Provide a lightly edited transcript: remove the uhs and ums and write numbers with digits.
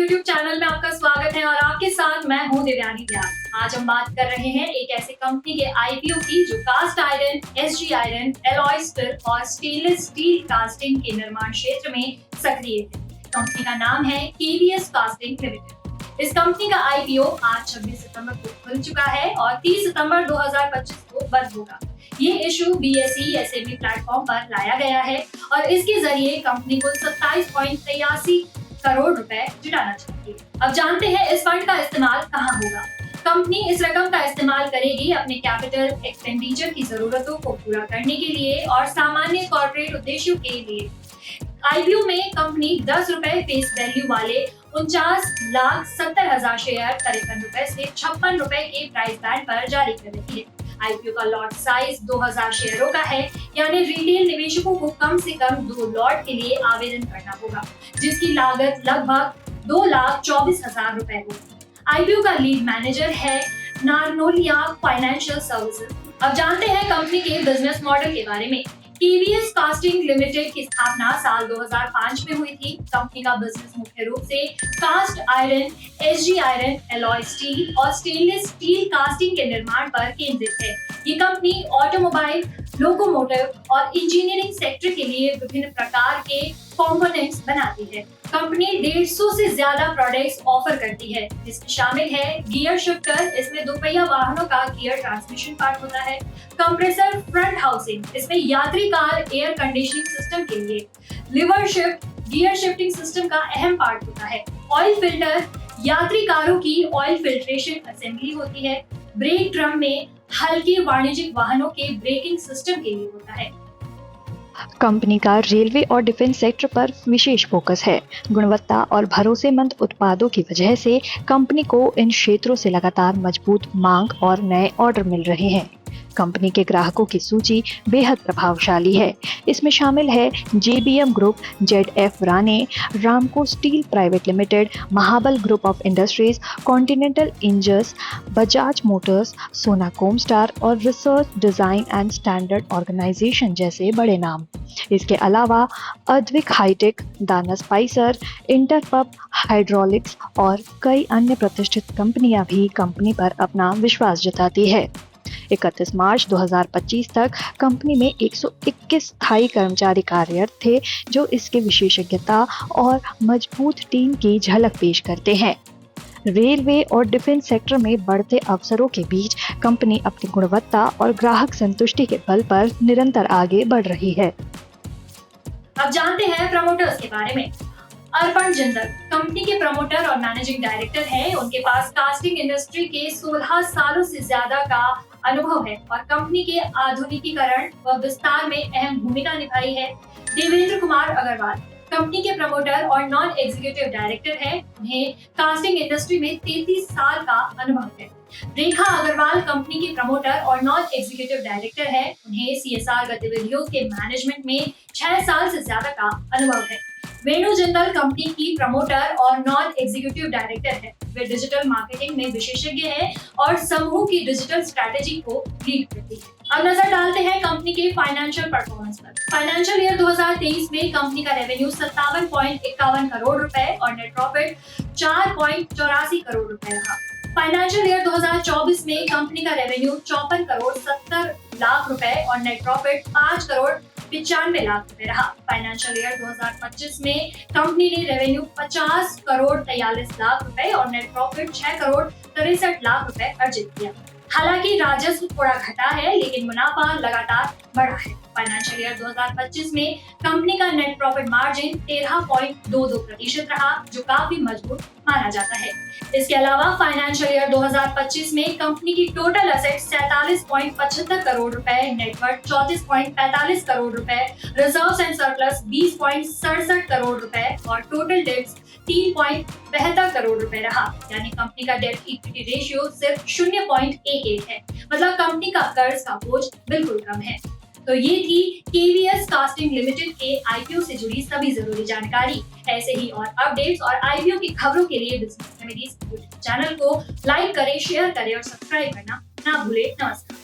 YouTube channel में आपका स्वागत है और आपके साथ मैं हूं दिव्यानी व्यास। आज हम बात कर रहे हैं एक ऐसे कंपनी के IPO की जो cast iron, SG iron, alloy steel और स्टेनलेस स्टील कास्टिंग के निर्माण क्षेत्र में सक्रिय है। कंपनी का नाम है KVS कास्टिंग लिमिटेड। इस कंपनी का IPO आज 26 सितंबर को खुल चुका है और 30 सितंबर 2025 को बंद होगा। ये इशू BSE SME प्लेटफॉर्म पर लाया गया है और इसके जरिए कंपनी को 27.83 करोड़ रुपए जुटाना चाहती है। अब जानते हैं इस फंड का इस्तेमाल कहाँ होगा। कंपनी इस रकम का इस्तेमाल करेगी अपने कैपिटल एक्सपेंडिचर की जरूरतों को पूरा करने के लिए और सामान्य कॉर्पोरेट उद्देश्यों के लिए। IPO में कंपनी 10 रुपए फेस वैल्यू वाले 49,70,000 शेयर 53 रुपए से 56 रुपए के प्राइस बैंड पर जारी कर रही है। IPO का लॉट साइज 2000 शेयरों का है, यानी रिटेल निवेशकों को कम से कम 2 लॉट के लिए आवेदन करना होगा, जिसकी लागत लगभग 2,24,000 रुपए होगी। IPO का लीड मैनेजर है नारनोलिया फाइनेंशियल सर्विसेज। अब जानते हैं कंपनी के बिजनेस मॉडल के बारे में। KVS कास्टिंग लिमिटेड की स्थापना साल 2005 में हुई थी। कंपनी का बिजनेस मुख्य रूप से cast iron, SG iron, alloy steel और स्टेनलेस स्टील कास्टिंग के निर्माण पर केंद्रित है। ये कंपनी ऑटोमोबाइल, लोकोमोटिव और इंजीनियरिंग सेक्टर के लिए विभिन्न प्रकार के कंपोनेंट्स बनाती है। कंपनी 150 से ज्यादा प्रोडक्ट्स ऑफर करती है, जिसमें शामिल है गियर शिफ्टर, इसमें दोपहिया वाहनों का गियर ट्रांसमिशन पार्ट होता है। कंप्रेसर फ्रंट हाउसिंग, इसमें यात्री कार एयर कंडीशनिंग सिस्टम के लिए। Liver shift gear shifting system का अहम पार्ट होता है। ऑयल फिल्टर, यात्री कारों की ऑयल फिल्ट्रेशन असेंबली होती है। ब्रेक ड्रम में हल्के वाणिज्यिक वाहनों के ब्रेकिंग सिस्टम के लिए होता है। कंपनी का रेलवे और डिफेंस सेक्टर पर विशेष फोकस है। गुणवत्ता और भरोसेमंद उत्पादों की वजह से कंपनी को इन क्षेत्रों से लगातार मजबूत मांग और नए ऑर्डर मिल रहे हैं। कंपनी के ग्राहकों की सूची बेहद प्रभावशाली है। इसमें शामिल है JBM group, ZF Rane, Ramco steel private limited, Mahabal group of industries, continental engines, Bajaj motors, Sonacom star और research design and standard organisation जैसे बड़े नाम। इसके अलावा Advik hitech, Dana Spicer, Interpump hydraulics और कई अन्य प्रतिष्ठित कंपनियां भी कंपनी पर अपना विश्वास जताती है। 31 मार्च 2025 तक कंपनी में 121 स्थायी कर्मचारी कार्यरत थे, जो इसके विशेषज्ञता और मजबूत टीम की झलक पेश करते हैं। रेलवे और डिफेंस सेक्टर में बढ़ते अवसरों के बीच कंपनी अपनी गुणवत्ता और ग्राहक संतुष्टि के बल पर निरंतर आगे बढ़ रही है। अब जानते हैं प्रमोटर्स के बारे में। अर्पण जिंदल कंपनी के प्रमोटर और मैनेजिंग डायरेक्टर हैं। उनके पास कास्टिंग इंडस्ट्री के 16 सालों से ज्यादा का अनुभव है और कंपनी के आधुनिकीकरण व विस्तार में अहम भूमिका निभाई है। देवेंद्र कुमार अग्रवाल कंपनी के प्रमोटर और नॉन एग्जीक्यूटिव डायरेक्टर हैं। उन्हें कास्टिंग इंडस्ट्री में 33 साल का अनुभव है। रेखा अग्रवाल कंपनी के प्रमोटर और नॉन एग्जीक्यूटिव डायरेक्टर है। उन्हें CSR गतिविधियों के मैनेजमेंट में 6 साल से ज्यादा का अनुभव है। वेणु जिंदल कंपनी की प्रमोटर और नॉन एग्जीक्यूटिव डायरेक्टर है। वे डिजिटल मार्केटिंग में विशेषज्ञ हैं और समूह की डिजिटल स्ट्रैटेजी को लीड करती है। अब नजर डालते हैं कंपनी के फाइनेंशियल परफॉर्मेंस पर। फाइनेंशियल ईयर 2023 में कंपनी का रेवेन्यू 57.51 करोड़ रुपए और नेट प्रॉफिट 4.84 करोड़ रुपए रहा। फाइनेंशियल ईयर 2024 में कंपनी का रेवेन्यू 54 करोड़ 70 लाख रुपए और नेट प्रॉफिट 5 करोड़ 95 लाख रुपए रहा। फाइनेंशियल ईयर 2025 में कंपनी ने रेवेन्यू 50 करोड़ 43 लाख रुपए और नेट प्रॉफिट 6 करोड़ 63 लाख रुपए अर्जित किया। हालांकि राजस्व थोड़ा घटा है, लेकिन मुनाफा लगातार बढ़ा है। फाइनेंशियल ईयर 2025 में कंपनी का नेट प्रॉफिट मार्जिन 13.22% रहा, जो काफी मजबूत माना जाता है। इसके अलावा फाइनेंशियल ईयर 2025 में कंपनी की टोटल एसेट्स 47.75 करोड़ रुपए, नेटवर्थ 34.45 करोड़ रुपए, रिजर्व्स एंड सरप्लस 20.67 करोड़ रुपए और टोटल डेट्स 3.72 करोड़ रुपए रहा। यानी कंपनी का डेट इक्विटी रेशियो सिर्फ 0.11 है। मतलब कंपनी का कर्ज का बोझ बिल्कुल कम है। तो ये थी KVS कास्टिंग लिमिटेड के IPO से जुड़ी सभी जरूरी जानकारी। ऐसे ही और अपडेट्स और IPO की खबरों के लिए बिजनेस रेमेडीज चैनल को लाइक करें, शेयर करें और सब्सक्राइब करना ना भूलें। नमस्कार।